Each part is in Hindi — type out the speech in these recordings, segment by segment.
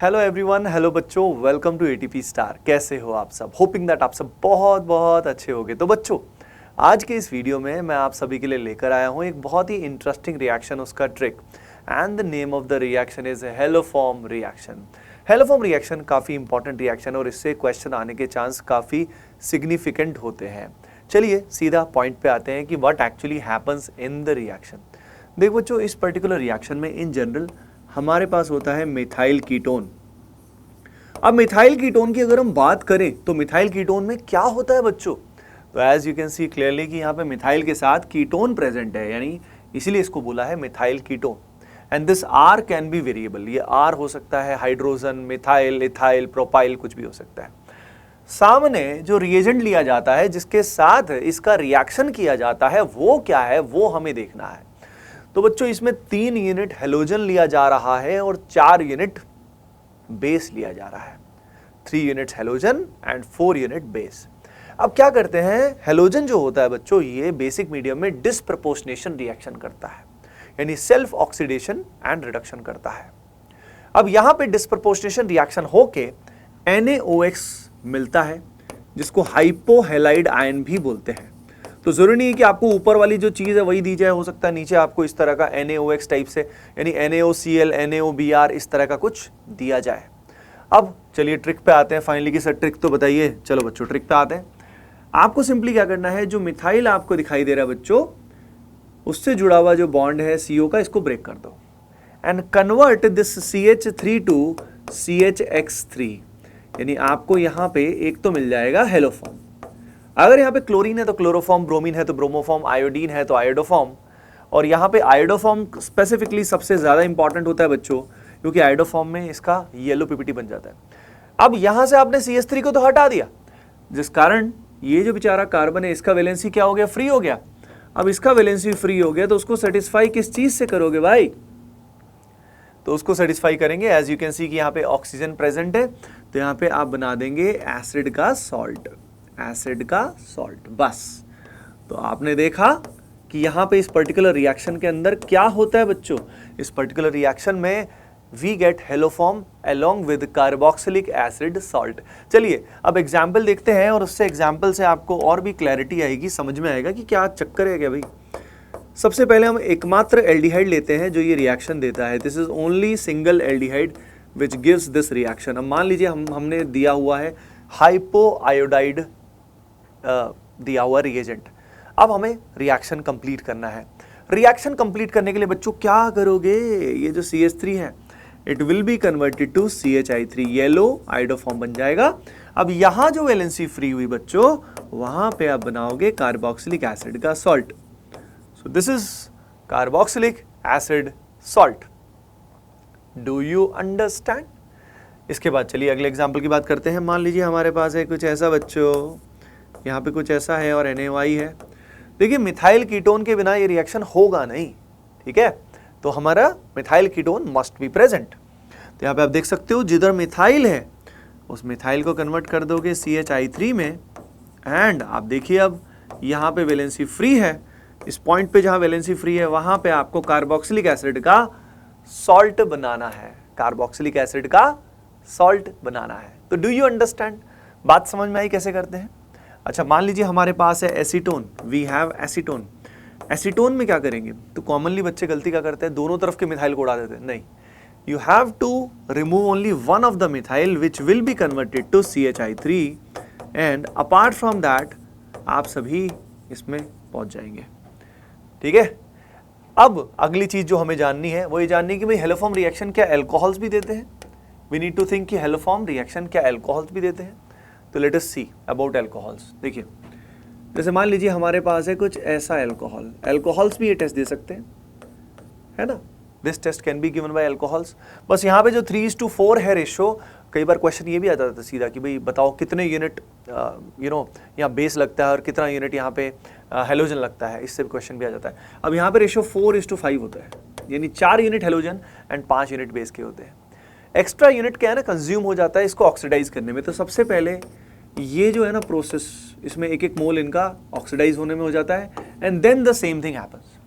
हेलो एवरीवन, हेलो बच्चों, वेलकम टू एटीपी स्टार। कैसे हो आप सब? होपिंग दैट आप सब बहुत बहुत अच्छे होंगे। तो बच्चों, आज के इस वीडियो में मैं आप सभी के लिए लेकर आया हूँ एक बहुत ही इंटरेस्टिंग रिएक्शन, उसका trick. And the name of the reaction is haloform reaction. Haloform reaction काफ़ी इंपॉर्टेंट रिएक्शन है और इससे क्वेश्चन आने के चांस काफ़ी सिग्निफिकेंट होते हैं। चलिए सीधा पॉइंट पे आते हैं कि what actually happens in the reaction. देखो बच्चों, इस पर्टिकुलर रिएक्शन में इन जनरल हमारे पास होता है मिथाइल कीटोन। अब मिथाइल कीटोन की अगर हम बात करें तो मिथाइल कीटोन में क्या होता है बच्चों? तो as you can see clearly कि यहाँ पे मिथाइल के साथ कीटोन प्रेजेंट है, यानी इसीलिए इसको बोला है methyl ketone. And this R can be variable. ये आर हो सकता है हाइड्रोजन, मिथाइल, इथाइल, प्रोपाइल, कुछ भी हो सकता है। सामने जो रिएजेंट लिया जाता है जिसके साथ इसका रिएक्शन किया जाता है वो क्या है, वो हमें देखना है। तो बच्चों, इसमें 3 यूनिट हेलोजन लिया जा रहा है और 4 यूनिट बेस लिया जा रहा है। 3 units halogen and 4 unit base. अब क्या करते हैं, हेलोजन जो होता है बच्चों, ये बेसिक मीडियम में डिस्प्रपोर्शनेशन रिएक्शन करता है, यानी सेल्फ ऑक्सीडेशन एंड रिडक्शन करता है। अब यहां पे डिस्प्रपोर्शनेशन रिएक्शन होके NaOH मिलता है, जिसको हाइपोहेलाइड आयन भी बोलते हैं। तो जरूरी नहीं है कि आपको ऊपर वाली जो चीज है वही दी जाए, हो सकता है नीचे आपको इस तरह का NaOH टाइप से, यानी NaOCl, NaOBr इस तरह का कुछ दिया जाए। अब चलिए ट्रिक पे आते हैं फाइनली कि सर ट्रिक तो बताइए। चलो बच्चों, ट्रिक पे आते हैं। आपको सिंपली क्या करना है, जो मिथाइल आपको दिखाई दे रहा है बच्चों, उससे जुड़ा हुआ जो बॉन्ड है CO का, इसको ब्रेक कर दो and convert this CH3 to CHX3, यानी आपको यहां पे एक तो मिल जाएगा हेलोफॉर्म। अगर यहाँ पे क्लोरीन है तो क्लोरोफॉर्म, ब्रोमीन है तो ब्रोमोफॉर्म, आयोडीन है तो आयोडोफॉर्म। और यहाँ पे आयोडोफॉर्म स्पेसिफिकली सबसे ज्यादा इंपॉर्टेंट होता है बच्चों, क्योंकि आयोडोफॉर्म में इसका येलो पीपीटी बन जाता है। अब यहां से आपने CH3 को तो हटा दिया, जिस कारण ये जो बेचारा कार्बन है इसका वैलेंसी क्या हो गया, फ्री हो गया। अब इसका वैलेंसी फ्री हो गया तो उसको सेटिस्फाई किस चीज से करोगे भाई? तो उसको सेटिस्फाई करेंगे, एज यू कैन सी कि यहाँ पे ऑक्सीजन प्रेजेंट है तो यहाँ पे आप बना देंगे एसिड का सॉल्ट, एसिड का सॉल्ट, बस। तो आपने देखा कि यहाँ पे इस पर्टिकुलर रिएक्शन के अंदर क्या होता है बच्चों। इस पर्टिकुलर रिएक्शन में we get haloform along with carboxylic acid salt. चलिए अब एग्जाम्पल देखते हैं और उससे एग्जाम्पल से आपको और भी क्लैरिटी आएगी, समझ में आएगा कि क्या चक्कर है क्या भाई। सबसे पहले हम एकमात्र एल्डिहाइड लेते हैं जो ये रिएक्शन देता है। This is only single aldehyde which gives this reaction. अब मान लीजिए हमने दिया हुआ है हाइपोआयोडाइड दिया हुआ रिएजेंट। अब हमें रिएक्शन कंप्लीट करना है। रिएक्शन कंप्लीट करने के लिए बच्चों क्या करोगे, ये जो CH3 है it will be converted to CHI3, yellow iodoform बन जाएगा। अब यहां जो वैलेंसी फ्री हुई बच्चों, वहां पे आप बनाओगे कार्बोक्सिलिक एसिड का salt. So this is carboxylic acid salt. Do you understand? इसके बाद चलिए अगले एग्जाम्पल की बात करते हैं। मान लीजिए हमारे पास है कुछ ऐसा बच्चों, यहाँ पे कुछ ऐसा है और NaOI है। देखिए मिथाइल कीटोन के बिना ये रिएक्शन होगा नहीं, ठीक है? तो हमारा methyl ketone must be present. तो यहाँ पे आप देख सकते हो जिधर मिथाइल है उस मिथाइल को कन्वर्ट कर दोगे CHI3 में। एंड आप देखिए अब यहाँ पे वैलेंसी फ्री है, इस पॉइंट पे जहाँ वैलेंसी फ्री है वहां पे आपको कार्बोक्सिलिक एसिड का सॉल्ट बनाना है, कार्बोक्सिलिक एसिड का सॉल्ट बनाना है। तो डू यू अंडरस्टैंड? बात समझ में आई कैसे करते हैं? अच्छा, मान लीजिए हमारे पास है acetone, we have acetone. Acetone में क्या करेंगे? तो कॉमनली बच्चे गलती क्या करते हैं, दोनों तरफ के मिथाइल को उड़ा देते हैं। नहीं, you have to remove only one of the methyl which will be converted to CHI3 and apart from that आप सभी इसमें पहुंच जाएंगे, ठीक है? अब अगली चीज जो हमें जाननी है वो ये जाननी है कि भाई हेलोफॉर्म रिएक्शन क्या अल्कोहल्स भी देते हैं? वी नीड टू थिंक कि हेलोफॉर्म रिएक्शन क्या अल्कोहल्स भी देते हैं। तो let us see about alcohols. देखिए जैसे मान लीजिए हमारे पास है कुछ ऐसा अल्कोहल, अल्कोहल्स भी ये टेस्ट दे सकते हैं, है ना? This test can be given by alcohols. बस यहाँ पे जो 3:4 है रेशो, कई बार क्वेश्चन ये भी आ जाता था सीधा कि भाई बताओ कितने यूनिट यहाँ बेस लगता है और कितना यूनिट यहाँ पे हेलोजन लगता है, इससे भी क्वेश्चन भी आ जाता है। अब यहाँ पे रेशो 4:5 होता है, यानी 4 unit halogen and 5 unit base के होते हैं। एक्स्ट्रा यूनिट क्या है ना, कंज्यूम हो जाता है इसको ऑक्सीडाइज करने में। तो सबसे पहले ये जो है ना प्रोसेस, इसमें 1-1 मोल इनका ऑक्सीडाइज होने में हो जाता है and then the same thing happens.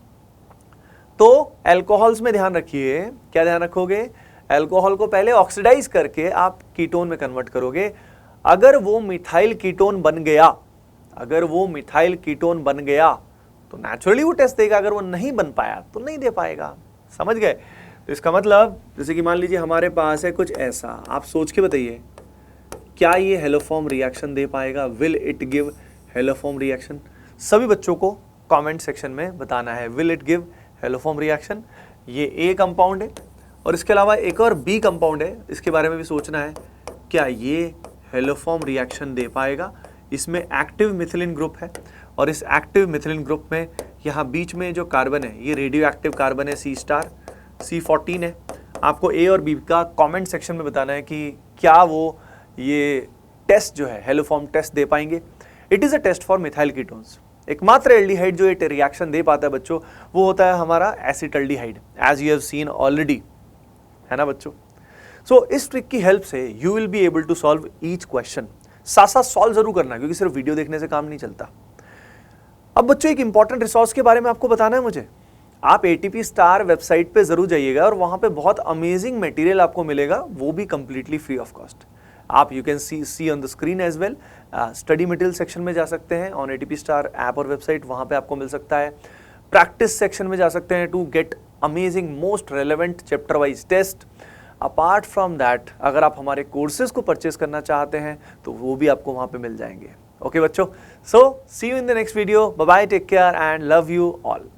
तो अल्कोहल्स में ध्यान रखिए, क्या ध्यान रखोगे? अल्कोहल को पहले ऑक्सीडाइज करके आप कीटोन में कन्वर्ट करोगे। अगर वो मिथाइल कीटोन बन गया, अगर वो मिथाइल कीटोन बन गया तो नेचुरली वो टेस्ट देगा, अगर वो नहीं बन पाया तो नहीं दे पाएगा। समझ गए? तो इसका मतलब जैसे कि मान लीजिए हमारे पास है कुछ ऐसा, आप सोच के बताइए क्या ये हेलोफॉर्म रिएक्शन दे पाएगा? Will it give haloform reaction? सभी बच्चों को कमेंट सेक्शन में बताना है, will it give haloform reaction? ये ए कंपाउंड है और इसके अलावा एक और बी कंपाउंड है, इसके बारे में भी सोचना है, क्या ये हेलोफॉर्म रिएक्शन दे पाएगा? इसमें एक्टिव मिथिलिन ग्रुप है और इस एक्टिव मिथिलिन ग्रुप में यहाँ बीच में जो कार्बन है ये रेडियो एक्टिव कार्बन है, C स्टार C14 है। आपको ए और बी का कमेंट सेक्शन में बताना है कि क्या वो ये टेस्ट जो है हेलोफॉर्म टेस्ट दे पाएंगे। It is a test for methyl ketones. एकमात्र एल्डिहाइड जो एक रिएक्शन दे पाता है बच्चों वो होता है हमारा acetaldehyde, as you have seen already, है ना बच्चों। सो इस ट्रिक की हेल्प से you will be able to solve each question. साथ साथ सॉल्व जरूर करना क्योंकि सिर्फ वीडियो देखने से काम नहीं चलता। अब बच्चों एक इंपॉर्टेंट रिसोर्स के बारे में आपको बताना है मुझे। आप ATP स्टार वेबसाइट पे जरूर जाइएगा और वहां पे बहुत अमेजिंग मटेरियल आपको मिलेगा, वो भी कंप्लीटली फ्री ऑफ कॉस्ट। आप you can see on the screen as well. Study material section में जा सकते हैं ऑन ATP स्टार ऐप और वेबसाइट, वहां पे आपको मिल सकता है। प्रैक्टिस सेक्शन में जा सकते हैं to get amazing most relevant chapter wise test. Apart from that अगर आप हमारे कोर्सेज को परचेज करना चाहते हैं तो वो भी आपको वहां पे मिल जाएंगे। ओके बच्चों, so see you in the next video. Bye bye, take care and love you all.